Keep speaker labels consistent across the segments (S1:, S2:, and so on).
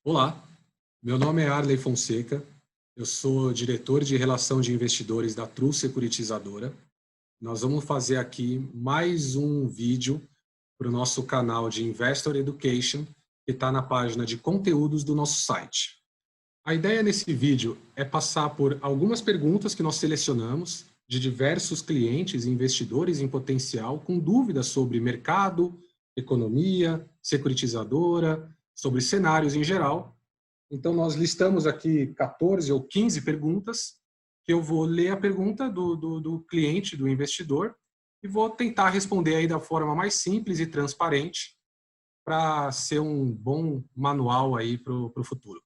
S1: Olá, meu nome é Arley Fonseca, eu sou diretor de Relação de Investidores da Tru Securitizadora. Nós vamos fazer aqui mais um vídeo para o nosso canal de Investor Education, que está na página de conteúdos do nosso site. A ideia nesse vídeo é passar por algumas perguntas que nós selecionamos de diversos clientes e investidores em potencial com dúvidas sobre mercado, economia, securitizadora, sobre cenários em geral. Então, nós listamos aqui 14 ou 15 perguntas, que eu vou ler a pergunta do cliente, do investidor, e vou tentar responder aí da forma mais simples e transparente para ser um bom manual aí para o futuro.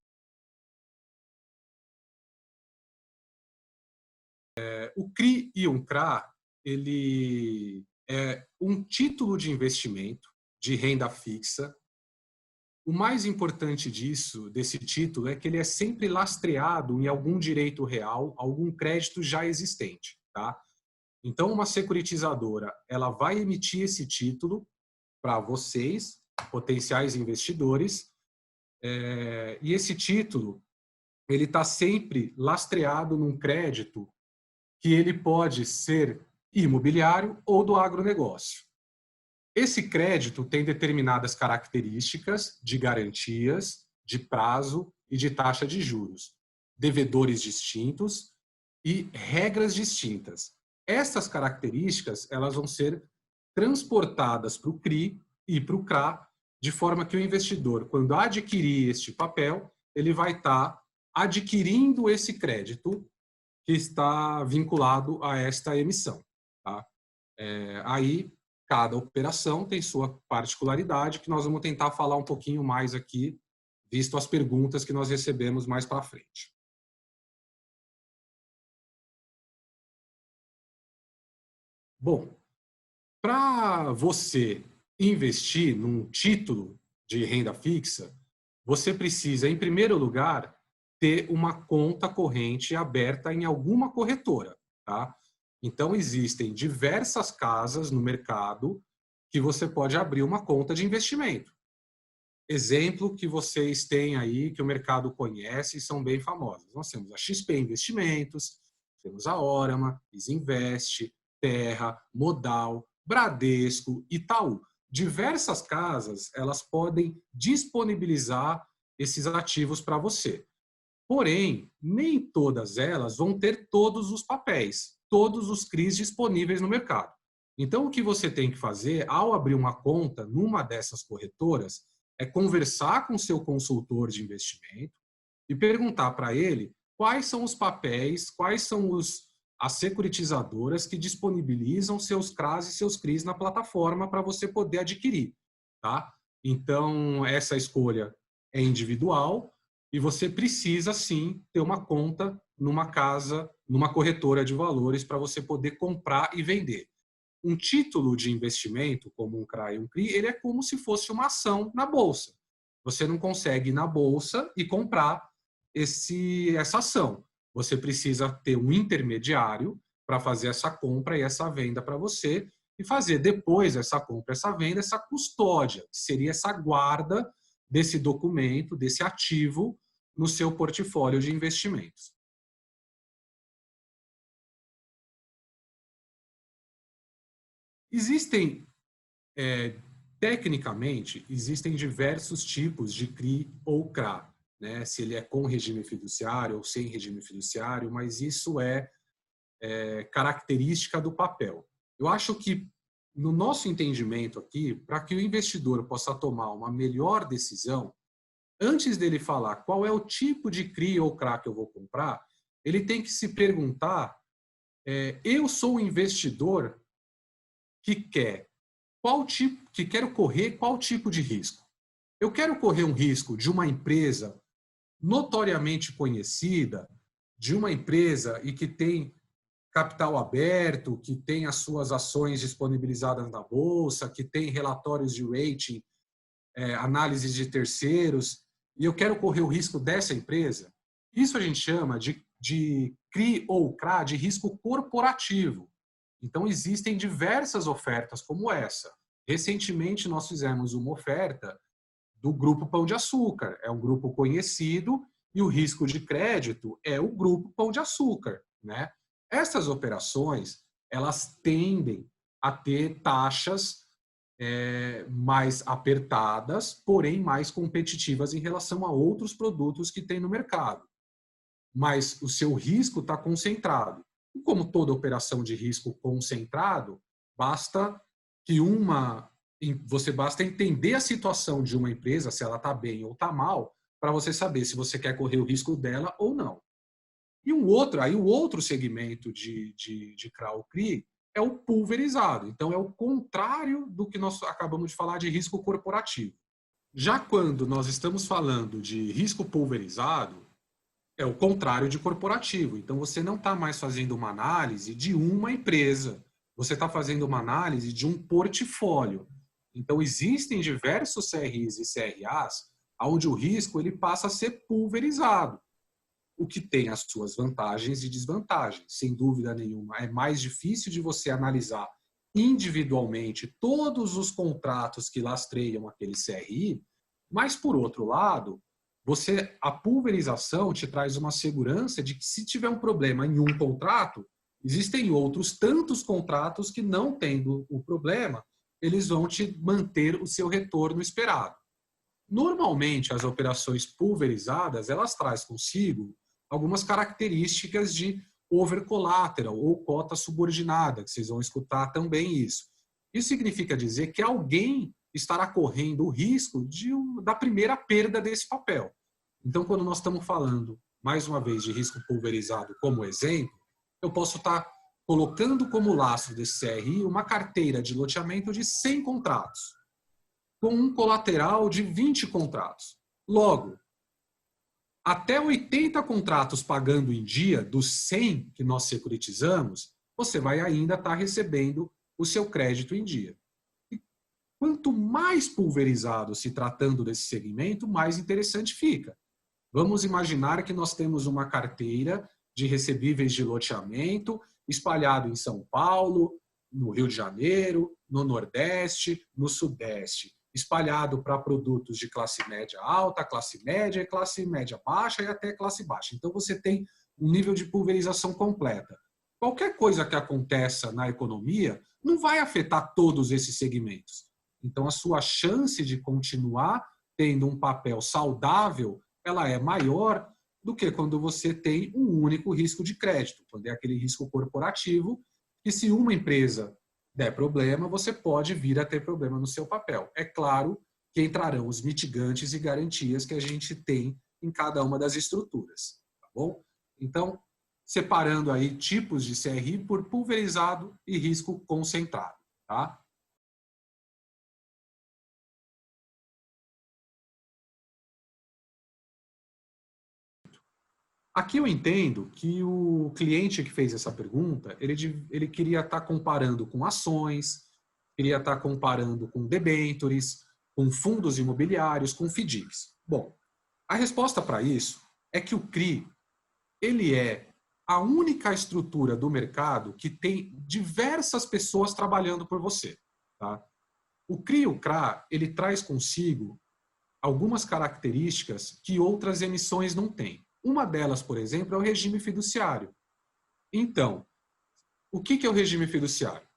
S1: O CRI e um CRA, ele é um título de investimento de renda fixa. O mais importante desse título, é que ele é sempre lastreado em algum direito real, algum crédito já existente, tá? Então, uma securitizadora, ela vai emitir esse título para vocês, potenciais investidores, e esse título, ele está sempre lastreado num crédito que ele pode ser imobiliário ou do agronegócio. Esse crédito tem determinadas características de garantias, de prazo e de taxa de juros, devedores distintos e regras distintas. Essas características, elas vão ser transportadas para o CRI e para o CRA, de forma que o investidor, quando adquirir este papel, ele vai estar adquirindo esse crédito que está vinculado a esta emissão. Tá? Aí, cada operação tem sua particularidade, que nós vamos tentar falar um pouquinho mais aqui, visto as perguntas que nós recebemos mais para frente. Bom, para você investir num título de renda fixa, você precisa, em primeiro lugar, ter uma conta corrente aberta em alguma corretora, tá? Então, existem diversas casas no mercado que você pode abrir uma conta de investimento. Exemplo que vocês têm aí, que o mercado conhece e são bem famosas. Nós temos a XP Investimentos, temos a Orama, Isinvest, Terra, Modal, Bradesco, Itaú. Diversas casas, elas podem disponibilizar esses ativos para você. Porém, nem todas elas vão ter todos os papéis, todos os CRIs disponíveis no mercado. Então, o que você tem que fazer ao abrir uma conta numa dessas corretoras é conversar com o seu consultor de investimento e perguntar para ele quais são os papéis, quais são as securitizadoras que disponibilizam seus CRAs e seus CRIs na plataforma para você poder adquirir. Tá? Então, essa escolha é individual e você precisa, sim, ter uma conta numa casa, numa corretora de valores para você poder comprar e vender. Um título de investimento, como um CRA e um CRI, ele é como se fosse uma ação na bolsa. Você não consegue ir na bolsa e comprar essa ação. Você precisa ter um intermediário para fazer essa compra e essa venda para você e fazer depois essa compra, essa venda, essa custódia, que seria essa guarda desse documento, desse ativo no seu portfólio de investimentos. Existem tecnicamente, existem diversos tipos de CRI ou CRA, né? Se ele é com regime fiduciário ou sem regime fiduciário, mas isso é característica do papel. Eu acho que, no nosso entendimento aqui, para que o investidor possa tomar uma melhor decisão, antes dele falar qual é o tipo de CRI ou CRA que eu vou comprar, ele tem que se perguntar, eu sou um investidor que quero correr qual tipo de risco? Eu quero correr um risco de uma empresa notoriamente conhecida, de uma empresa e que tem capital aberto, que tem as suas ações disponibilizadas na bolsa, que tem relatórios de rating, análises de terceiros, e eu quero correr o risco dessa empresa. Isso a gente chama de CRI ou CRA, de risco corporativo. Então, existem diversas ofertas como essa. Recentemente, nós fizemos uma oferta do Grupo Pão de Açúcar. É um grupo conhecido e o risco de crédito é o Grupo Pão de Açúcar, né? Essas operações, elas tendem a ter taxas mais apertadas, porém mais competitivas em relação a outros produtos que tem no mercado. Mas o seu risco está concentrado. E como toda operação de risco concentrado, basta que você basta entender a situação de uma empresa, se ela está bem ou está mal, para você saber se você quer correr o risco dela ou não. E o outro segmento de CRA-CRI é o pulverizado. Então, é o contrário do que nós acabamos de falar de risco corporativo. Já quando nós estamos falando de risco pulverizado, é o contrário de corporativo. Então, você não está mais fazendo uma análise de uma empresa. Você está fazendo uma análise de um portfólio. Então, existem diversos CRIs e CRAs onde o risco ele passa a ser pulverizado, o que tem as suas vantagens e desvantagens. Sem dúvida nenhuma, é mais difícil de você analisar individualmente todos os contratos que lastreiam aquele CRI, mas, por outro lado, a pulverização te traz uma segurança de que, se tiver um problema em um contrato, existem outros tantos contratos que, não tendo o problema, eles vão te manter o seu retorno esperado. Normalmente, as operações pulverizadas, elas trazem consigo algumas características de over collateral ou cota subordinada, que vocês vão escutar também isso. Isso significa dizer que alguém estará correndo o risco da primeira perda desse papel. Então, quando nós estamos falando, mais uma vez, de risco pulverizado como exemplo, eu posso estar colocando como lastro desse CRI uma carteira de loteamento de 100 contratos, com um colateral de 20 contratos. Logo, até 80 contratos pagando em dia, dos 100 que nós securitizamos, você vai ainda estar recebendo o seu crédito em dia. E quanto mais pulverizado se tratando desse segmento, mais interessante fica. Vamos imaginar que nós temos uma carteira de recebíveis de loteamento espalhado em São Paulo, no Rio de Janeiro, no Nordeste, no Sudeste, espalhado para produtos de classe média alta, classe média baixa e até classe baixa. Então, você tem um nível de pulverização completa. Qualquer coisa que aconteça na economia não vai afetar todos esses segmentos. Então, a sua chance de continuar tendo um papel saudável, ela é maior do que quando você tem um único risco de crédito, quando é aquele risco corporativo, que, se uma empresa der problema, você pode vir a ter problema no seu papel. É claro que entrarão os mitigantes e garantias que a gente tem em cada uma das estruturas, tá bom? Então, separando aí tipos de CRI por pulverizado e risco concentrado, tá? Aqui eu entendo que o cliente que fez essa pergunta, ele queria estar comparando com ações, queria estar comparando com debêntures, com fundos imobiliários, com FDICs. Bom, a resposta para isso é que o CRI, ele é a única estrutura do mercado que tem diversas pessoas trabalhando por você, tá? O CRI e o CRA, ele traz consigo algumas características que outras emissões não têm. Uma delas, por exemplo, é o regime fiduciário. Então, o que é o regime fiduciário?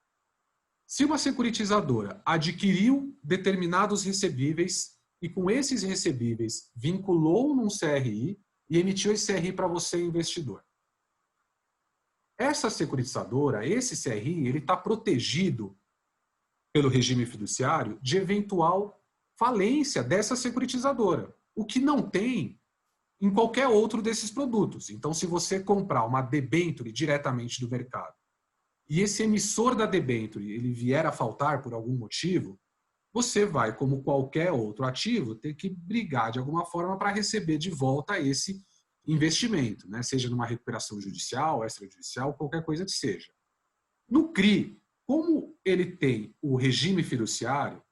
S1: Se uma securitizadora adquiriu determinados recebíveis e, com esses recebíveis, vinculou num CRI e emitiu esse CRI para você, investidor. Essa securitizadora, esse CRI, ele está protegido pelo regime fiduciário de eventual falência dessa securitizadora, o que não tem em qualquer outro desses produtos. Então, se você comprar uma debênture diretamente do mercado e esse emissor da debênture ele vier a faltar por algum motivo, você vai, como qualquer outro ativo, ter que brigar de alguma forma para receber de volta esse investimento, né? Seja numa recuperação judicial, extrajudicial, qualquer coisa que seja. No CRI, como ele tem o regime fiduciário,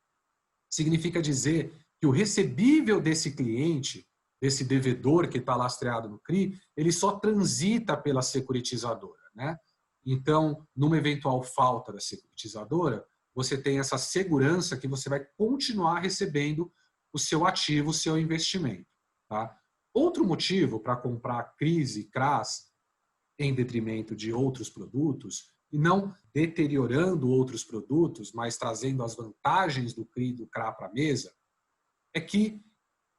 S1: significa dizer que o recebível desse cliente, desse devedor que está lastreado no CRI, ele só transita pela securitizadora, né? Então, numa eventual falta da securitizadora, você tem essa segurança que você vai continuar recebendo o seu ativo, o seu investimento. Tá? Outro motivo para comprar CRIs e CRAs em detrimento de outros produtos, e não deteriorando outros produtos, mas trazendo as vantagens do CRI e do CRA para a mesa, é que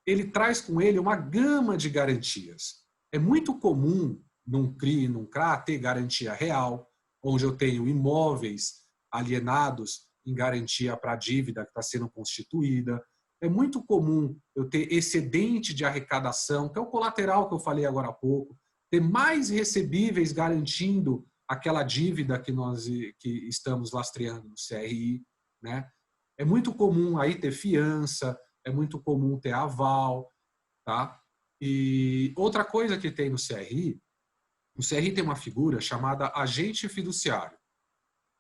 S1: ele traz com ele uma gama de garantias. É muito comum num CRI e num CRA ter garantia real, onde eu tenho imóveis alienados em garantia para a dívida que está sendo constituída. É muito comum eu ter excedente de arrecadação, que é o colateral que eu falei agora há pouco, ter mais recebíveis garantindo aquela dívida que estamos lastreando no CRI, né? É muito comum aí ter fiança, é muito comum ter aval, tá? E outra coisa que tem no CRI, o CRI tem uma figura chamada agente fiduciário.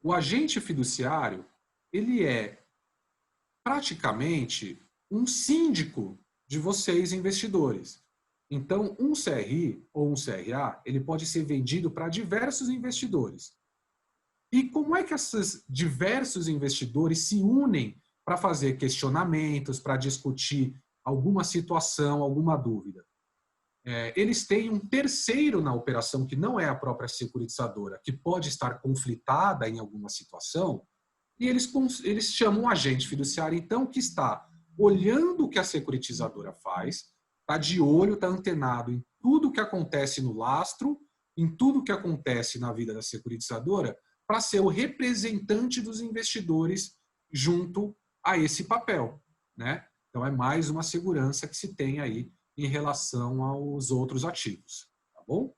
S1: O agente fiduciário, ele é praticamente um síndico de vocês investidores. Então, um CRI ou um CRA, ele pode ser vendido para diversos investidores. E como é que esses diversos investidores se unem para fazer questionamentos, para discutir alguma situação, alguma dúvida? Eles têm um terceiro na operação, que não é a própria securitizadora, que pode estar conflitada em alguma situação, e eles chamam um agente fiduciário, então, que está olhando o que a securitizadora faz, está de olho, está antenado em tudo que acontece no lastro, em tudo que acontece na vida da securitizadora, para ser o representante dos investidores junto a esse papel, né? Então, é mais uma segurança que se tem aí em relação aos outros ativos, tá bom?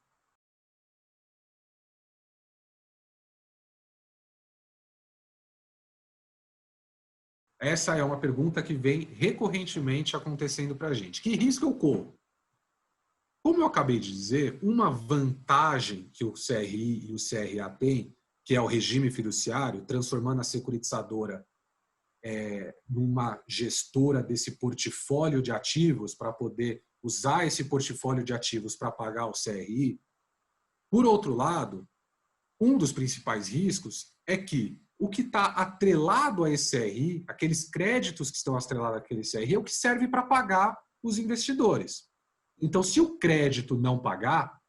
S1: Essa é uma pergunta que vem recorrentemente acontecendo para a gente. Que risco eu corro? Como eu acabei de dizer, uma vantagem que o CRI e o CRA têm, que é o regime fiduciário, transformando a securitizadora numa gestora desse portfólio de ativos para poder usar esse portfólio de ativos para pagar o CRI. Por outro lado, um dos principais riscos é que o que está atrelado a esse CRI, aqueles créditos que estão atrelados àquele CRI, é o que serve para pagar os investidores. Então, se o crédito não pagar,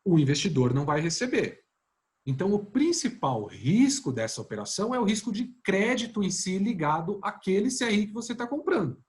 S1: o investidor não vai receber. Então, o principal risco dessa operação é o risco de crédito em si ligado àquele CRI que você está comprando.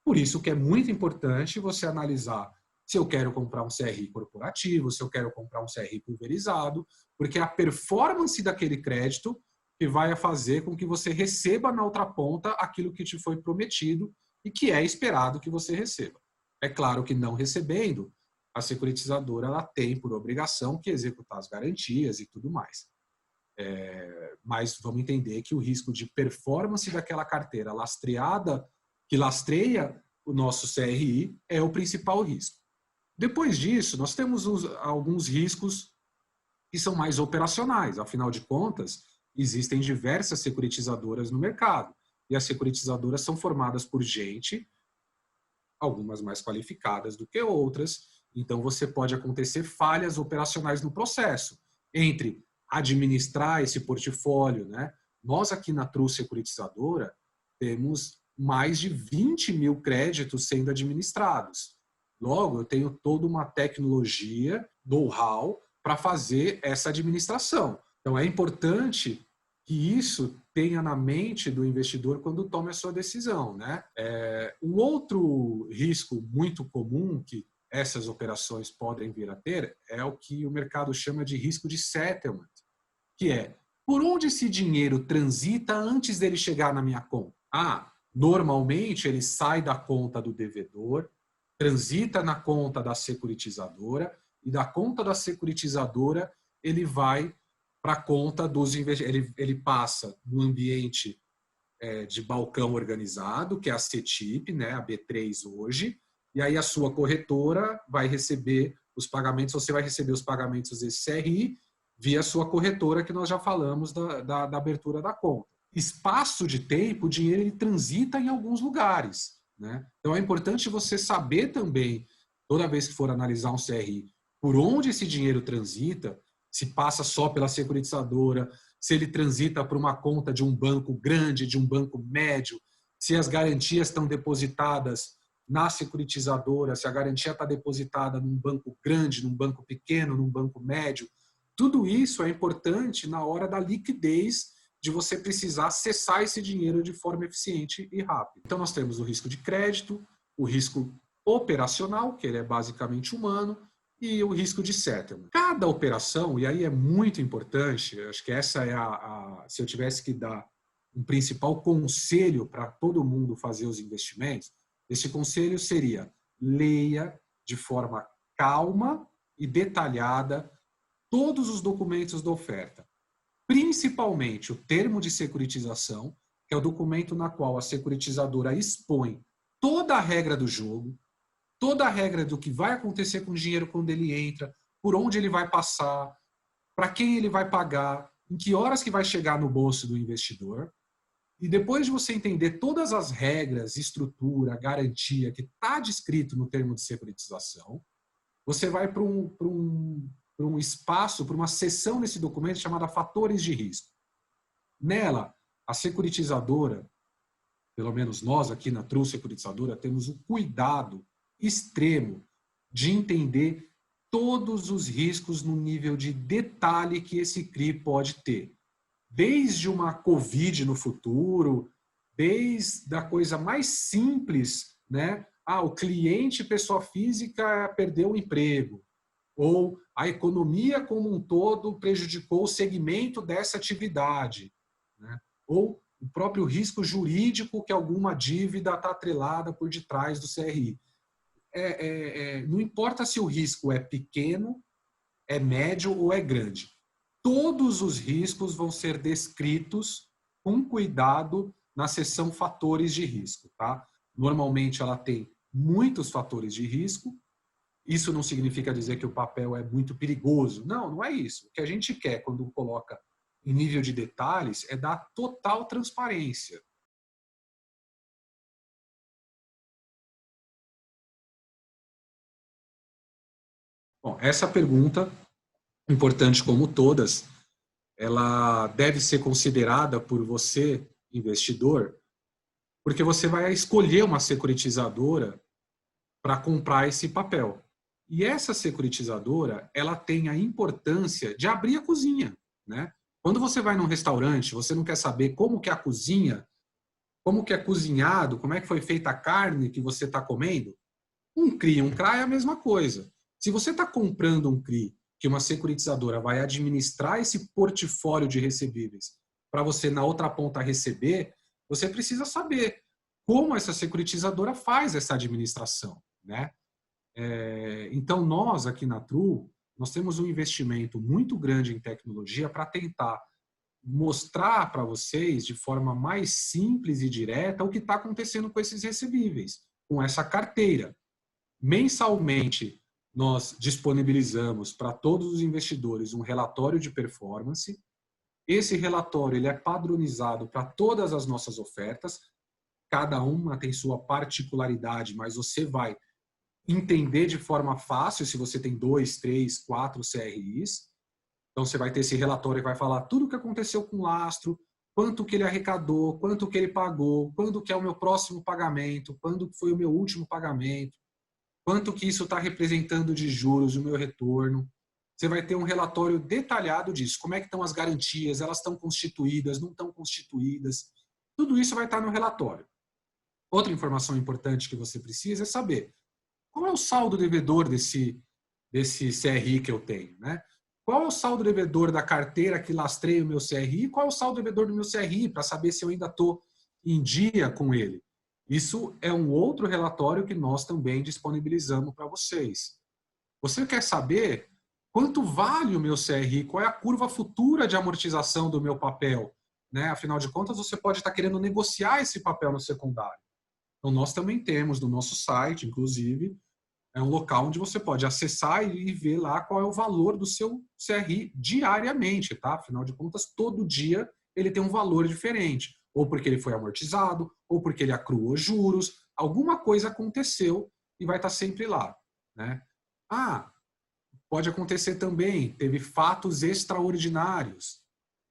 S1: Por isso que é muito importante você analisar se eu quero comprar um CRI corporativo, se eu quero comprar um CRI pulverizado, porque é a performance daquele crédito que vai fazer com que você receba na outra ponta aquilo que te foi prometido e que é esperado que você receba. É claro que não recebendo, a securitizadora ela tem por obrigação que executar as garantias e tudo mais. Mas vamos entender que o risco de performance daquela carteira lastreada, que lastreia o nosso CRI, é o principal risco. Depois disso, nós temos alguns riscos que são mais operacionais. Afinal de contas, existem diversas securitizadoras no mercado. E as securitizadoras são formadas por gente, algumas mais qualificadas do que outras. Então, você pode acontecer falhas operacionais no processo, entre administrar esse portfólio, né? Nós aqui na Tru Securitizadora temos mais de 20 mil créditos sendo administrados. Logo, eu tenho toda uma tecnologia, know-how, para fazer essa administração. Então, é importante que isso tenha na mente do investidor quando toma a sua decisão, né? Um outro risco muito comum que essas operações podem vir a ter é o que o mercado chama de risco de settlement, que é por onde esse dinheiro transita antes dele chegar na minha conta? Normalmente ele sai da conta do devedor, transita na conta da securitizadora e da conta da securitizadora ele vai para a conta dos investidores. Ele passa no ambiente de balcão organizado, que é a CETIP, né, a B3 hoje, e aí a sua corretora vai receber os pagamentos, você vai receber os pagamentos desse CRI via a sua corretora, que nós já falamos da abertura da conta. Espaço de tempo, o dinheiro ele transita em alguns lugares, né? Então é importante você saber também, toda vez que for analisar um CRI, por onde esse dinheiro transita, se passa só pela securitizadora, se ele transita para uma conta de um banco grande, de um banco médio, se as garantias estão depositadas na securitizadora, se a garantia está depositada num banco grande, num banco pequeno, num banco médio. Tudo isso é importante na hora da liquidez de você precisar acessar esse dinheiro de forma eficiente e rápida. Então, nós temos o risco de crédito, o risco operacional, que ele é basicamente humano, e o risco de settlement. Cada operação, e aí é muito importante, acho que essa é se eu tivesse que dar um principal conselho para todo mundo fazer os investimentos, esse conselho seria: leia de forma calma e detalhada todos os documentos da oferta, principalmente o termo de securitização, que é o documento na qual a securitizadora expõe toda a regra do jogo, toda a regra do que vai acontecer com o dinheiro quando ele entra, por onde ele vai passar, para quem ele vai pagar, em que horas que vai chegar no bolso do investidor. E depois de você entender todas as regras, estrutura, garantia que está descrito no termo de securitização, você vai para um espaço, para uma seção nesse documento chamada fatores de risco. Nela, a securitizadora, pelo menos nós aqui na Tru Securitizadora, temos o cuidado extremo de entender todos os riscos no nível de detalhe que esse CRI pode ter. Desde uma Covid no futuro, desde a coisa mais simples, né? O cliente, pessoa física, perdeu o emprego, ou a economia como um todo prejudicou o segmento dessa atividade, né? Ou o próprio risco jurídico que alguma dívida está atrelada por detrás do CRI. Não importa se o risco é pequeno, é médio ou é grande. Todos os riscos vão ser descritos com cuidado na seção fatores de risco. Tá? Normalmente ela tem muitos fatores de risco. Isso não significa dizer que o papel é muito perigoso. Não, não é isso. O que a gente quer quando coloca em nível de detalhes é dar total transparência. Bom, essa pergunta, importante como todas, ela deve ser considerada por você, investidor, porque você vai escolher uma securitizadora para comprar esse papel. E essa securitizadora, ela tem a importância de abrir a cozinha, né? Quando você vai num restaurante, você não quer saber como que é a cozinha, como que é cozinhado, como é que foi feita a carne que você está comendo. Um CRI e um CRA é a mesma coisa. Se você está comprando um CRI que uma securitizadora vai administrar esse portfólio de recebíveis para você, na outra ponta, receber, você precisa saber como essa securitizadora faz essa administração, né? Então, nós aqui na Tru, nós temos um investimento muito grande em tecnologia para tentar mostrar para vocês de forma mais simples e direta o que está acontecendo com esses recebíveis, com essa carteira. Mensalmente, nós disponibilizamos para todos os investidores um relatório de performance. Esse relatório ele é padronizado para todas as nossas ofertas. Cada uma tem sua particularidade, mas você vai entender de forma fácil se você tem 2, 3, 4 CRIs. Então, você vai ter esse relatório que vai falar tudo o que aconteceu com o lastro, quanto que ele arrecadou, quanto que ele pagou, quando que é o meu próximo pagamento, quando foi o meu último pagamento, quanto que isso está representando de juros, o meu retorno. Você vai ter um relatório detalhado disso. Como é que estão as garantias, elas estão constituídas, não estão constituídas. Tudo isso vai estar no relatório. Outra informação importante que você precisa é saber qual é o saldo devedor desse CRI que eu tenho, né? Qual é o saldo devedor da carteira que lastreia o meu CRI e qual é o saldo devedor do meu CRI para saber se eu ainda estou em dia com ele. Isso é um outro relatório que nós também disponibilizamos para vocês. Você quer saber quanto vale o meu CRI, qual é a curva futura de amortização do meu papel, né? Afinal de contas, você pode estar querendo negociar esse papel no secundário. Então, nós também temos no nosso site, inclusive, é um local onde você pode acessar e ver lá qual é o valor do seu CRI diariamente, tá? Afinal de contas, todo dia ele tem um valor diferente. Ou porque ele foi amortizado, ou porque ele acruou juros. Alguma coisa aconteceu e vai estar sempre lá, né? Pode acontecer também, teve fatos extraordinários.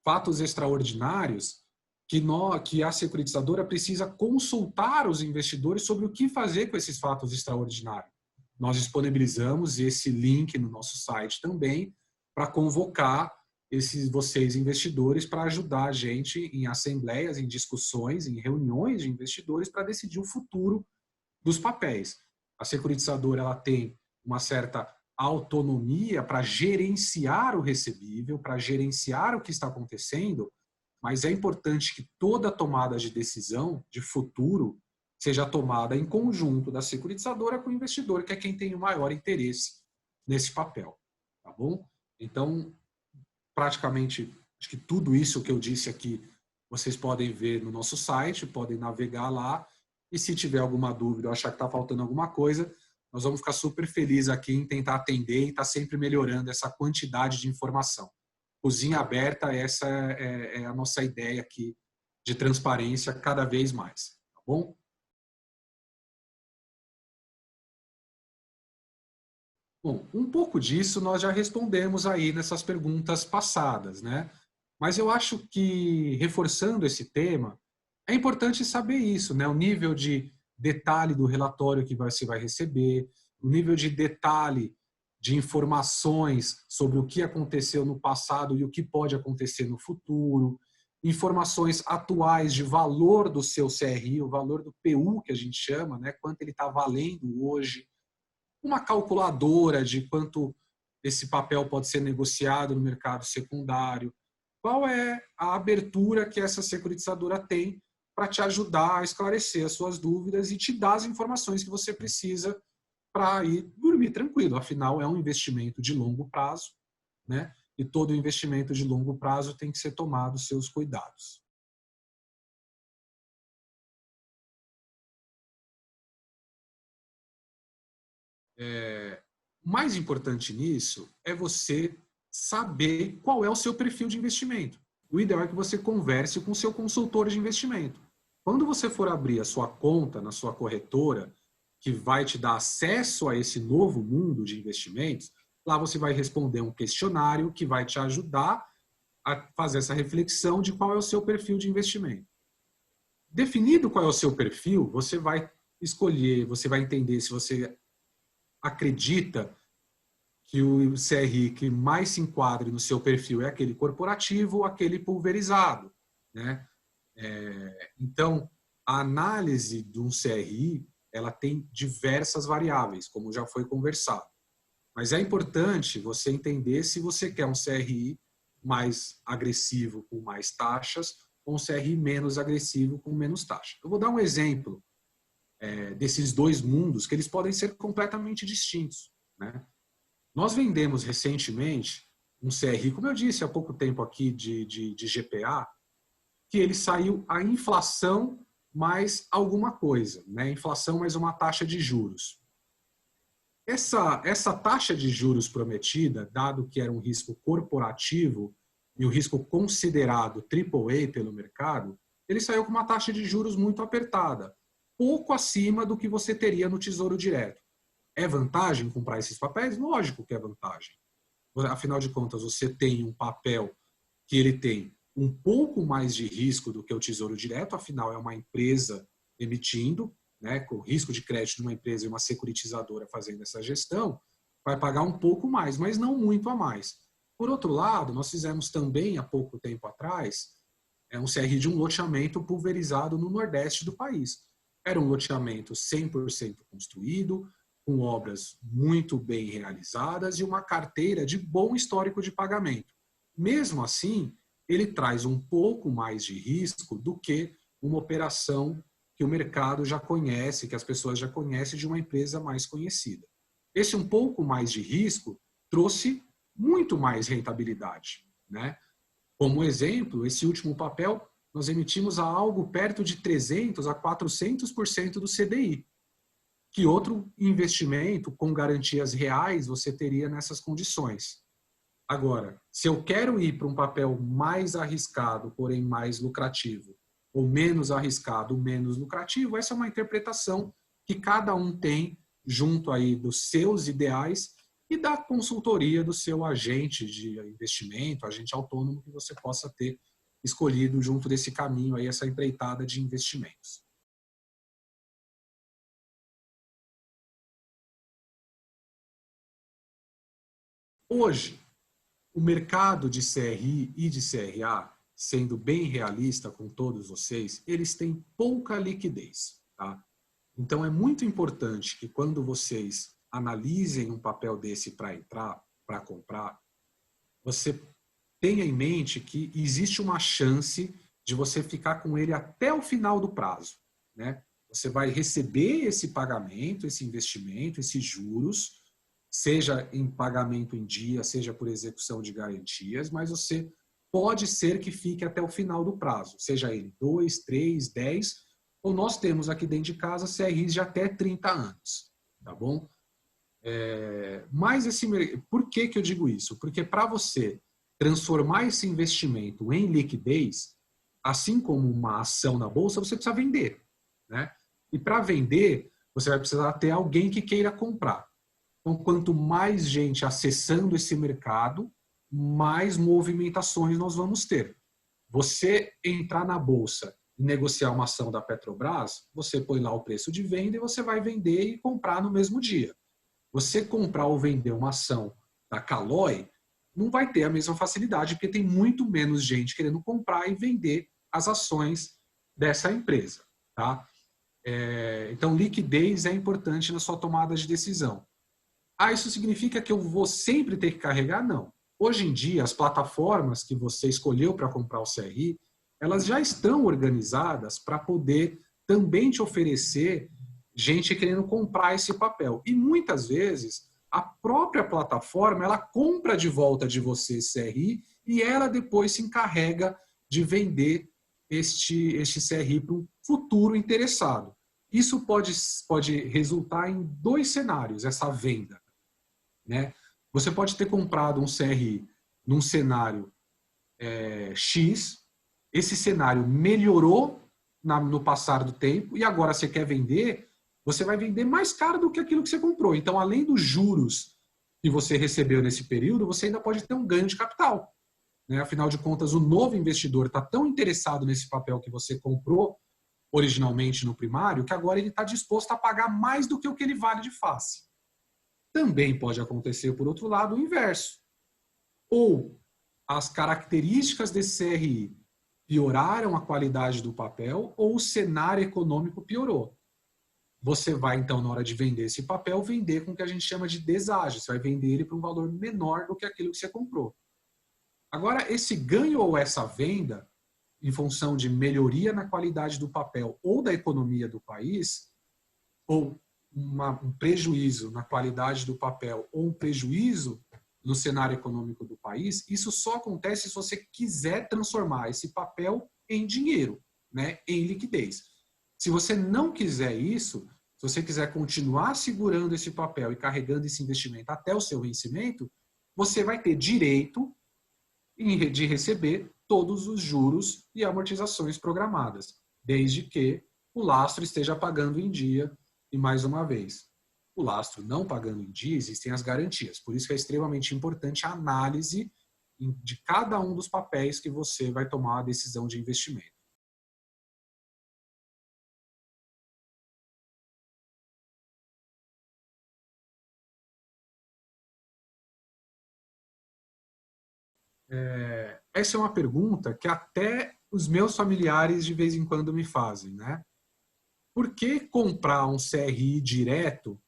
S1: Fatos extraordinários que a securitizadora precisa consultar os investidores sobre o que fazer com esses fatos extraordinários. Nós disponibilizamos esse link no nosso site também para convocar vocês investidores para ajudar a gente em assembleias, em discussões, em reuniões de investidores para decidir o futuro dos papéis. A securitizadora ela tem uma certa autonomia para gerenciar o recebível, para gerenciar o que está acontecendo, mas é importante que toda tomada de decisão de futuro seja tomada em conjunto da securitizadora com o investidor, que é quem tem o maior interesse nesse papel. Tá bom? Então, praticamente, acho que tudo isso que eu disse aqui, vocês podem ver no nosso site, podem navegar lá, e se tiver alguma dúvida ou achar que está faltando alguma coisa, nós vamos ficar super felizes aqui em tentar atender e estar sempre melhorando essa quantidade de informação. Cozinha aberta, essa é a nossa ideia aqui de transparência cada vez mais. Tá bom? Bom, um pouco disso nós já respondemos aí nessas perguntas passadas, né? Mas eu acho que, reforçando esse tema, é importante saber isso, né? O nível de detalhe do relatório que você vai receber, o nível de detalhe de informações sobre o que aconteceu no passado e o que pode acontecer no futuro, informações atuais de valor do seu CRI, o valor do PU que a gente chama, né? Quanto ele está valendo hoje, uma calculadora de quanto esse papel pode ser negociado no mercado secundário. Qual é a abertura que essa securitizadora tem para te ajudar a esclarecer as suas dúvidas e te dar as informações que você precisa para ir dormir tranquilo. Afinal, é um investimento de longo prazo, né? E todo investimento de longo prazo tem que ser tomado seus cuidados. O mais importante nisso é você saber qual é o seu perfil de investimento. O ideal é que você converse com o seu consultor de investimento. Quando você for abrir a sua conta na sua corretora, que vai te dar acesso a esse novo mundo de investimentos, lá você vai responder um questionário que vai te ajudar a fazer essa reflexão de qual é o seu perfil de investimento. Definido qual é o seu perfil, você vai escolher, você vai entender se você acredita que o CRI que mais se enquadre no seu perfil é aquele corporativo ou aquele pulverizado, né? Então, a análise de um CRI, ela tem diversas variáveis, como já foi conversado. Mas é importante você entender se você quer um CRI mais agressivo com mais taxas ou um CRI menos agressivo com menos taxa. Eu vou dar um exemplo desses dois mundos que eles podem ser completamente distintos, né? Nós vendemos recentemente um CRI, como eu disse há pouco tempo aqui, de GPA, que ele saiu a inflação mais alguma coisa, né? Inflação mais uma taxa de juros. Essa taxa de juros prometida, dado que era um risco corporativo e o risco considerado AAA pelo mercado, ele saiu com uma taxa de juros muito apertada, pouco acima do que você teria no Tesouro Direto. É vantagem comprar esses papéis? Lógico que é vantagem. Afinal de contas, você tem um papel que ele tem um pouco mais de risco do que o Tesouro Direto, afinal é uma empresa emitindo, né, com risco de crédito de uma empresa e uma securitizadora fazendo essa gestão, vai pagar um pouco mais, mas não muito a mais. Por outro lado, nós fizemos também, há pouco tempo atrás, um CRI de um loteamento pulverizado no nordeste do país. Era um loteamento 100% construído, com obras muito bem realizadas e uma carteira de bom histórico de pagamento. Mesmo assim, ele traz um pouco mais de risco do que uma operação que o mercado já conhece, que as pessoas já conhecem de uma empresa mais conhecida. Esse um pouco mais de risco trouxe muito mais rentabilidade, né? Como exemplo, esse último papel, nós emitimos a algo perto de 300% a 400% do CDI. Que outro investimento com garantias reais você teria nessas condições? Agora, se eu quero ir para um papel mais arriscado, porém mais lucrativo, ou menos arriscado, menos lucrativo, essa é uma interpretação que cada um tem junto aí dos seus ideais e da consultoria do seu agente de investimento, agente autônomo que você possa ter escolhido junto desse caminho, aí, essa empreitada de investimentos. Hoje, o mercado de CRI e de CRA, sendo bem realista com todos vocês, eles têm pouca liquidez. Tá? Então, é muito importante que quando vocês analisem um papel desse para entrar, para comprar, você tenha em mente que existe uma chance de você ficar com ele até o final do prazo. Né? Você vai receber esse pagamento, esse investimento, esses juros, seja em pagamento em dia, seja por execução de garantias, mas você pode ser que fique até o final do prazo, seja ele 2, 3, 10, ou nós temos aqui dentro de casa CRIs de até 30 anos, tá bom? Mas por que eu digo isso? Porque para você transformar esse investimento em liquidez, assim como uma ação na bolsa, você precisa vender, né? E para vender, você vai precisar ter alguém que queira comprar. Então, quanto mais gente acessando esse mercado, mais movimentações nós vamos ter. Você entrar na bolsa e negociar uma ação da Petrobras, você põe lá o preço de venda e você vai vender e comprar no mesmo dia. Você comprar ou vender uma ação da Caloi não vai ter a mesma facilidade, porque tem muito menos gente querendo comprar e vender as ações dessa empresa. Tá? Então, liquidez é importante na sua tomada de decisão. Isso significa que eu vou sempre ter que carregar? Não. Hoje em dia, as plataformas que você escolheu para comprar o CRI, elas já estão organizadas para poder também te oferecer gente querendo comprar esse papel. E muitas vezes, a própria plataforma, ela compra de volta de você esse CRI e ela depois se encarrega de vender este CRI para um futuro interessado. Isso pode resultar em 2 cenários, essa venda. Né? Você pode ter comprado um CRI num cenário X, esse cenário melhorou no passar do tempo e agora você quer vender, você vai vender mais caro do que aquilo que você comprou. Então, além dos juros que você recebeu nesse período, você ainda pode ter um ganho de capital. Né? Afinal de contas, o novo investidor está tão interessado nesse papel que você comprou originalmente no primário, que agora ele está disposto a pagar mais do que o que ele vale de face. Também pode acontecer, por outro lado, o inverso. Ou as características desse CRI pioraram a qualidade do papel, ou o cenário econômico piorou. Você vai, então, na hora de vender esse papel, vender com o que a gente chama de deságio. Você vai vender ele para um valor menor do que aquilo que você comprou. Agora, esse ganho ou essa venda, em função de melhoria na qualidade do papel ou da economia do país, ou um prejuízo na qualidade do papel ou um prejuízo no cenário econômico do país, isso só acontece se você quiser transformar esse papel em dinheiro, né, em liquidez. Se você não quiser isso, se você quiser continuar segurando esse papel e carregando esse investimento até o seu vencimento, você vai ter direito de receber todos os juros e amortizações programadas, desde que o lastro esteja pagando em dia. E mais uma vez, o lastro não pagando em dia, existem as garantias. Por isso que é extremamente importante a análise de cada um dos papéis que você vai tomar a decisão de investimento. Essa é uma pergunta que até os meus familiares de vez em quando me fazem, né? Por que comprar um CRI direto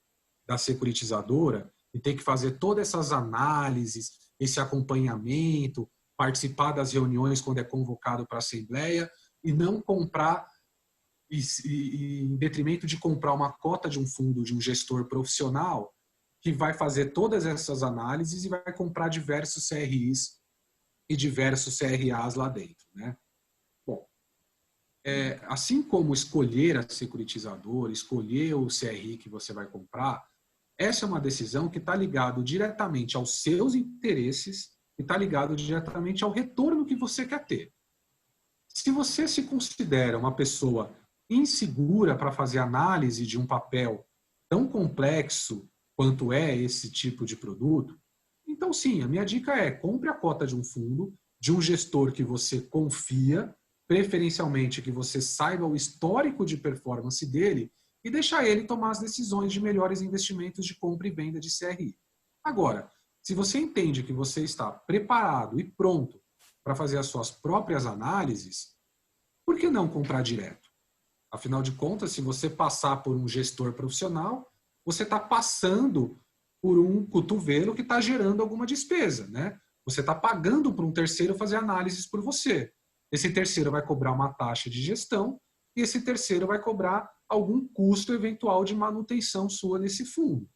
S1: da securitizadora e ter que fazer todas essas análises, esse acompanhamento, participar das reuniões quando é convocado para a assembleia e não comprar, em detrimento de comprar uma cota de um fundo de um gestor profissional que vai fazer todas essas análises e vai comprar diversos CRIs e diversos CRAs lá dentro, né? Bom, assim como escolher a securitizadora, escolher o CRI que você vai comprar, essa é uma decisão que está ligada diretamente aos seus interesses e está ligada diretamente ao retorno que você quer ter. Se você se considera uma pessoa insegura para fazer análise de um papel tão complexo quanto é esse tipo de produto, então sim, a minha dica é compre a cota de um fundo de um gestor que você confia, preferencialmente que você saiba o histórico de performance dele e deixar ele tomar as decisões de melhores investimentos de compra e venda de CRI. Agora, se você entende que você está preparado e pronto para fazer as suas próprias análises, por que não comprar direto? Afinal de contas, se você passar por um gestor profissional, você está passando por um cotovelo que está gerando alguma despesa, né? Você está pagando para um terceiro fazer análises por você. Esse terceiro vai cobrar uma taxa de gestão e esse terceiro vai cobrar algum custo eventual de manutenção sua nesse fundo.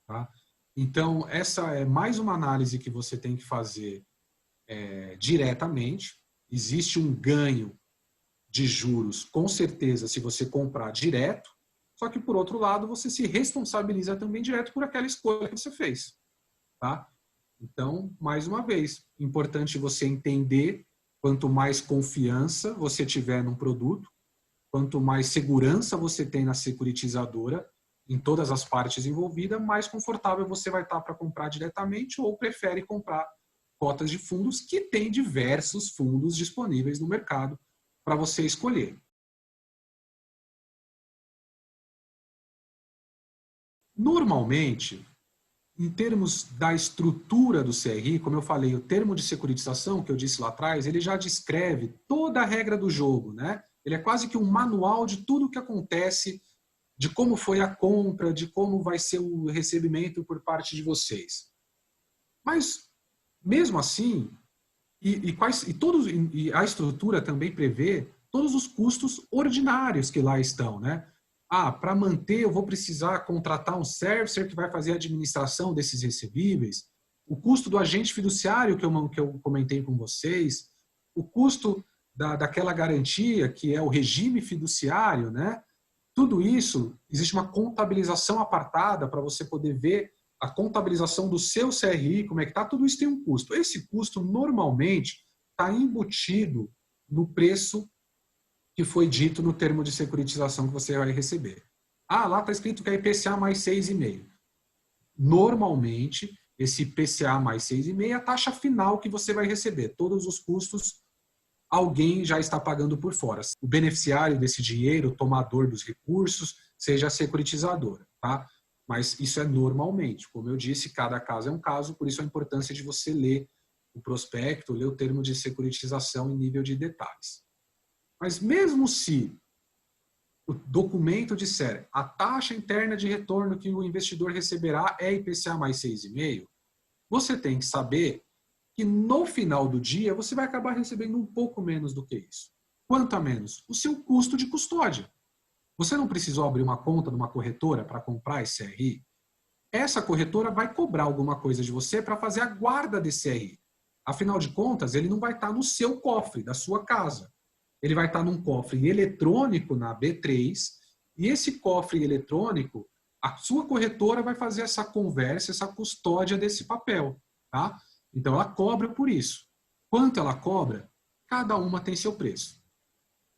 S1: Tá? Então, essa é mais uma análise que você tem que fazer diretamente. Existe um ganho de juros, com certeza, se você comprar direto, só que, por outro lado, você se responsabiliza também direto por aquela escolha que você fez. Tá? Então, mais uma vez, importante você entender, quanto mais confiança você tiver num produto, quanto mais segurança você tem na securitizadora, em todas as partes envolvidas, mais confortável você vai estar para comprar diretamente ou prefere comprar cotas de fundos, que tem diversos fundos disponíveis no mercado para você escolher. Normalmente, em termos da estrutura do CRI, como eu falei, o termo de securitização, que eu disse lá atrás, ele já descreve toda a regra do jogo, né? Ele é quase que um manual de tudo o que acontece, de como foi a compra, de como vai ser o recebimento por parte de vocês. Mas, mesmo assim, e a estrutura também prevê todos os custos ordinários que lá estão, né? Para manter, eu vou precisar contratar um servicer que vai fazer a administração desses recebíveis, o custo do agente fiduciário que eu comentei com vocês, o custo daquela garantia que é o regime fiduciário, né? Tudo isso, existe uma contabilização apartada para você poder ver a contabilização do seu CRI, como é que está, tudo isso tem um custo. Esse custo, normalmente, está embutido no preço que foi dito no termo de securitização que você vai receber. Lá está escrito que é IPCA mais 6,5. Normalmente, esse IPCA mais 6,5 é a taxa final que você vai receber. Todos os custos, alguém já está pagando por fora. O beneficiário desse dinheiro, o tomador dos recursos, seja a securitizadora, tá? Mas isso é normalmente. Como eu disse, cada caso é um caso, por isso a importância de você ler o prospecto, ler o termo de securitização em nível de detalhes. Mas mesmo se o documento disser a taxa interna de retorno que o investidor receberá é IPCA mais 6,5, você tem que saber que no final do dia você vai acabar recebendo um pouco menos do que isso. Quanto a menos? O seu custo de custódia. Você não precisou abrir uma conta numa corretora para comprar esse CRI? Essa corretora vai cobrar alguma coisa de você para fazer a guarda desse CRI. Afinal de contas, ele não vai estar no seu cofre, da sua casa. Ele vai estar num cofre eletrônico na B3, e esse cofre eletrônico, a sua corretora vai fazer essa conversa, essa custódia desse papel. Tá? Então, ela cobra por isso. Quanto ela cobra? Cada uma tem seu preço.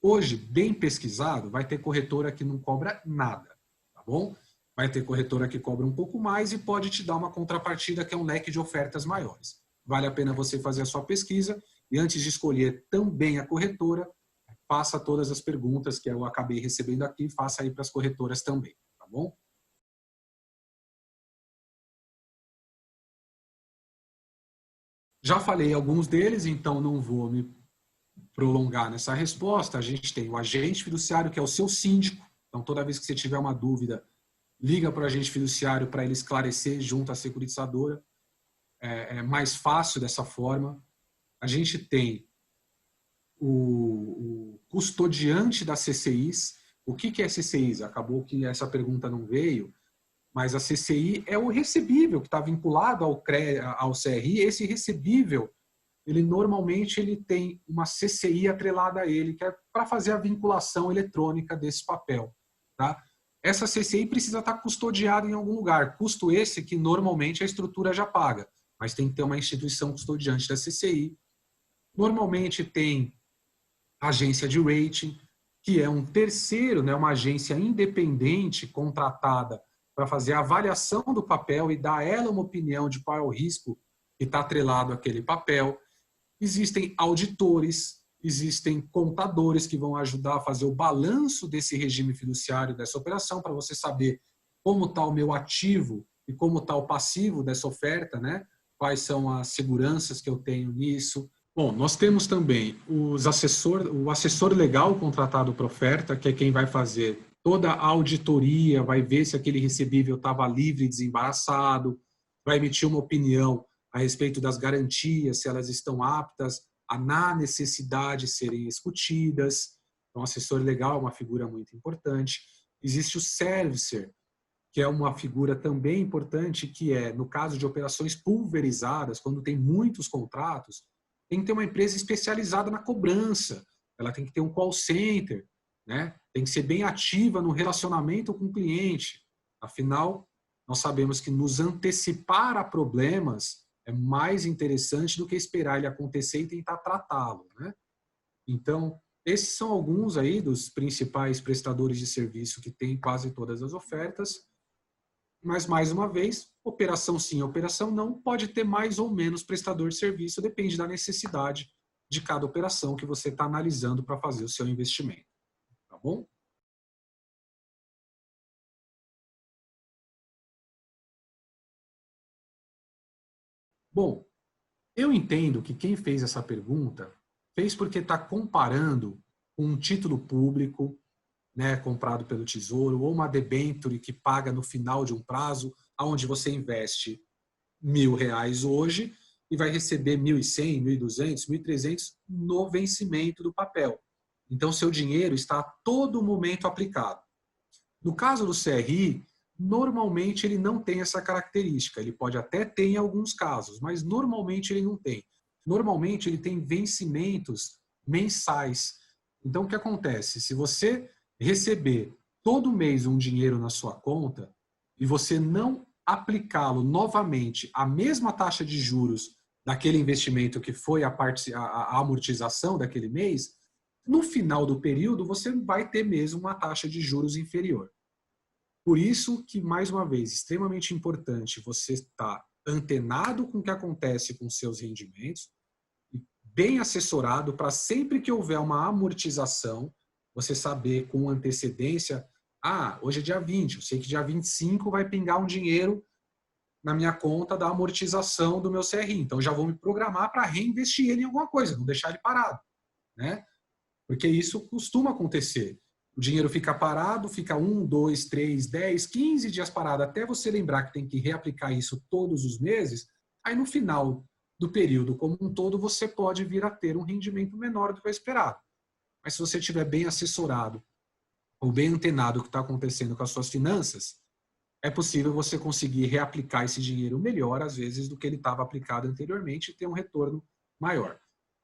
S1: Hoje, bem pesquisado, vai ter corretora que não cobra nada, tá bom? Vai ter corretora que cobra um pouco mais e pode te dar uma contrapartida que é um leque de ofertas maiores. Vale a pena você fazer a sua pesquisa e antes de escolher também a corretora, faça todas as perguntas que eu acabei recebendo aqui, faça aí para as corretoras também, tá bom? Já falei alguns deles, então não vou me prolongar nessa resposta. A gente tem o agente fiduciário, que é o seu síndico. Então, toda vez que você tiver uma dúvida, liga para o agente fiduciário para ele esclarecer junto à securitizadora. É mais fácil dessa forma. A gente tem o custodiante das CCIs. O que é CCIs? Acabou que essa pergunta não veio, mas a CCI é o recebível que está vinculado ao CRI. Esse recebível, ele normalmente ele tem uma CCI atrelada a ele, que é para fazer a vinculação eletrônica desse papel. Tá? Essa CCI precisa estar custodiada em algum lugar. Custo esse que normalmente a estrutura já paga, mas tem que ter uma instituição custodiante da CCI. Normalmente tem agência de rating, que é um terceiro, né, uma agência independente contratada para fazer a avaliação do papel e dar a ela uma opinião de qual é o risco que está atrelado àquele papel. existem auditores, existem contadores que vão ajudar a fazer o balanço desse regime fiduciário, dessa operação, para você saber como está o meu ativo e como está o passivo dessa oferta, né? Quais são as seguranças que eu tenho nisso. Bom, nós temos também o assessor legal contratado para oferta, que é quem vai fazer toda a auditoria, vai ver se aquele recebível estava livre e desembaraçado, vai emitir uma opinião a respeito das garantias, se elas estão aptas a, na necessidade, serem discutidas. Então, o assessor legal é uma figura muito importante. Existe o servicer, que é uma figura também importante, que é, no caso de operações pulverizadas, quando tem muitos contratos, tem que ter uma empresa especializada na cobrança, ela tem que ter um call center, né? Tem que ser bem ativa no relacionamento com o cliente. Afinal, nós sabemos que nos antecipar a problemas é mais interessante do que esperar ele acontecer e tentar tratá-lo, né? Então, esses são alguns aí dos principais prestadores de serviço que tem quase todas as ofertas. Mas, mais uma vez, operação sim, operação não, pode ter mais ou menos prestador de serviço, depende da necessidade de cada operação que você está analisando para fazer o seu investimento. Tá bom? Bom, eu entendo que quem fez essa pergunta fez porque está comparando com um título público, né, comprado pelo Tesouro, ou uma debênture que paga no final de um prazo, onde você investe R$ 1.000 hoje e vai receber 1.100, 1.200, 1.300 no vencimento do papel. Então, seu dinheiro está a todo momento aplicado. No caso do CRI, normalmente ele não tem essa característica. Ele pode até ter em alguns casos, mas normalmente ele não tem. Normalmente ele tem vencimentos mensais. Então, o que acontece? Se você receber todo mês um dinheiro na sua conta e você não aplicá-lo novamente a mesma taxa de juros daquele investimento que foi a amortização daquele mês, no final do período você vai ter mesmo uma taxa de juros inferior. Por isso que, mais uma vez, extremamente importante você estar antenado com o que acontece com seus rendimentos, bem assessorado para sempre que houver uma amortização, você saber com antecedência, hoje é dia 20, eu sei que dia 25 vai pingar um dinheiro na minha conta da amortização do meu CRI, então já vou me programar para reinvestir ele em alguma coisa, não deixar ele parado, né? Porque isso costuma acontecer. O dinheiro fica parado, fica 1, 2, 3, 10, 15 dias parado, até você lembrar que tem que reaplicar isso todos os meses, aí no final do período como um todo, você pode vir a ter um rendimento menor do que o esperado. Mas se você estiver bem assessorado ou bem antenado o que está acontecendo com as suas finanças, é possível você conseguir reaplicar esse dinheiro melhor, às vezes, do que ele estava aplicado anteriormente e ter um retorno maior.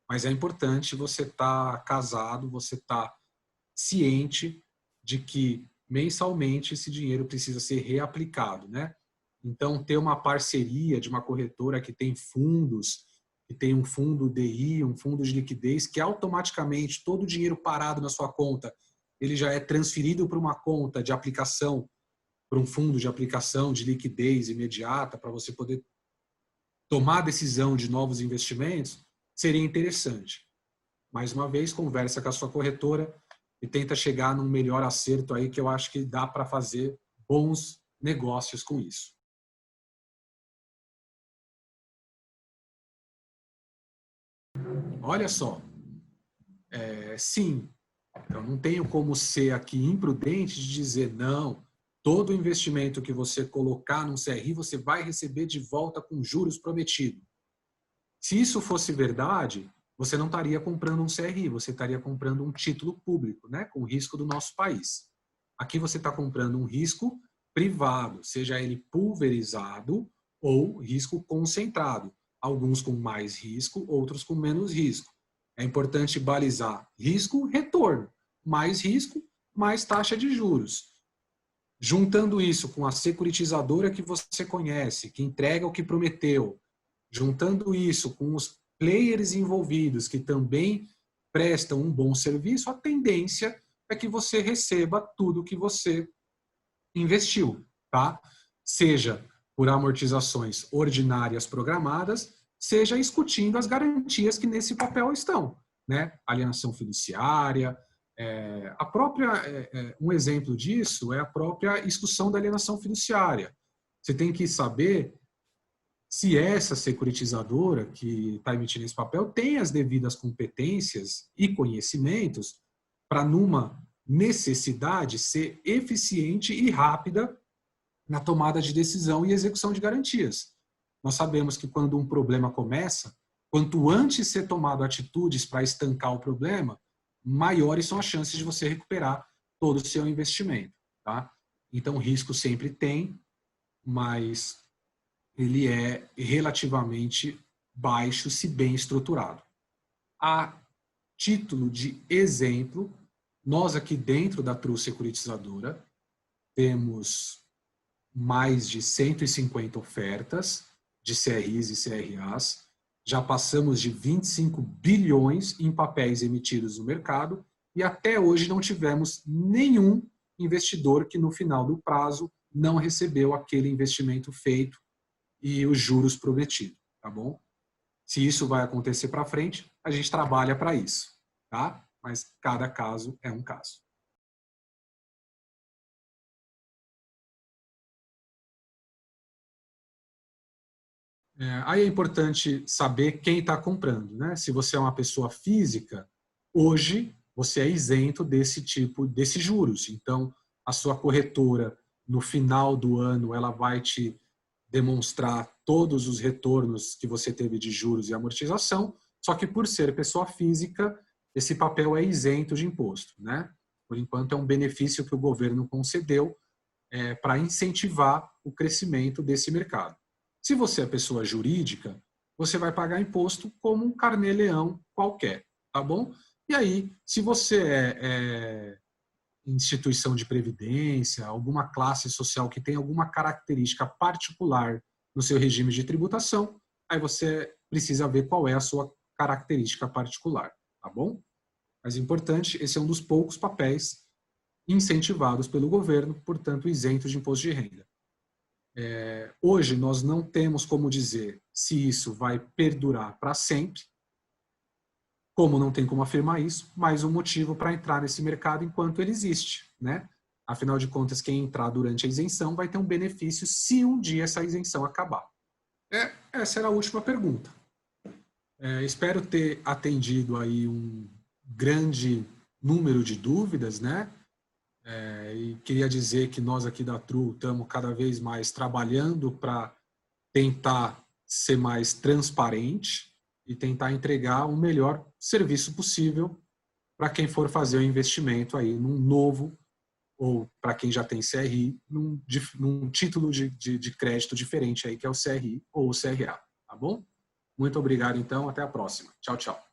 S1: Mas é importante você estar casado, você estar ciente de que mensalmente esse dinheiro precisa ser reaplicado, né? Então, ter uma parceria de uma corretora que tem fundos, que tem um fundo DI, um fundo de liquidez, que automaticamente todo o dinheiro parado na sua conta, ele já é transferido para uma conta de aplicação, para um fundo de aplicação de liquidez imediata, para você poder tomar decisão de novos investimentos, seria interessante. Mais uma vez, conversa com a sua corretora e tenta chegar num melhor acerto aí, que eu acho que dá para fazer bons negócios com isso. Olha só, sim, eu não tenho como ser aqui imprudente de dizer não, todo investimento que você colocar num CRI, você vai receber de volta com juros prometidos. Se isso fosse verdade, você não estaria comprando um CRI, você estaria comprando um título público, né, com o risco do nosso país. Aqui você está comprando um risco privado, seja ele pulverizado ou risco concentrado. Alguns com mais risco, outros com menos risco. É importante balizar risco, retorno. Mais risco, mais taxa de juros. Juntando isso com a securitizadora que você conhece, que entrega o que prometeu, juntando isso com os players envolvidos que também prestam um bom serviço, a tendência é que você receba tudo que você investiu, tá? Seja por amortizações ordinárias programadas, seja discutindo as garantias que nesse papel estão, né? Alienação fiduciária, um exemplo disso é a própria discussão da alienação fiduciária. Você tem que saber se essa securitizadora que está emitindo esse papel tem as devidas competências e conhecimentos para, numa necessidade, ser eficiente e rápida na tomada de decisão e execução de garantias. Nós sabemos que quando um problema começa, quanto antes ser tomado atitudes para estancar o problema, maiores são as chances de você recuperar todo o seu investimento. Tá? Então, risco sempre tem, mas ele é relativamente baixo se bem estruturado. A título de exemplo, nós aqui dentro da Tru Securitizadora temos mais de 150 ofertas de CRIs e CRAs, já passamos de 25 bilhões em papéis emitidos no mercado e até hoje não tivemos nenhum investidor que no final do prazo não recebeu aquele investimento feito e os juros prometidos, tá bom? Se isso vai acontecer para frente, a gente trabalha para isso, tá? Mas cada caso é um caso. Aí é importante saber quem está comprando, né? Se você é uma pessoa física, hoje você é isento desses juros. Então, a sua corretora, no final do ano, ela vai te demonstrar todos os retornos que você teve de juros e amortização, só que por ser pessoa física, esse papel é isento de imposto, né? Por enquanto é um benefício que o governo concedeu para incentivar o crescimento desse mercado. Se você é pessoa jurídica, você vai pagar imposto como um carnê-leão qualquer, tá bom? E aí, se você é instituição de previdência, alguma classe social que tem alguma característica particular no seu regime de tributação, aí você precisa ver qual é a sua característica particular, tá bom? Mas importante, esse é um dos poucos papéis incentivados pelo governo, portanto isentos de imposto de renda. Hoje nós não temos como dizer se isso vai perdurar para sempre, como não tem como afirmar isso, mais um motivo para entrar nesse mercado enquanto ele existe, né? Afinal de contas, quem entrar durante a isenção vai ter um benefício se um dia essa isenção acabar. Essa era a última pergunta. Espero ter atendido aí um grande número de dúvidas, né? E queria dizer que nós aqui da Tru estamos cada vez mais trabalhando para tentar ser mais transparente e tentar entregar o melhor serviço possível para quem for fazer o investimento aí num novo, ou para quem já tem CRI, num título de crédito diferente aí, que é o CRI ou o CRA, tá bom? Muito obrigado, então. Até a próxima. Tchau, tchau.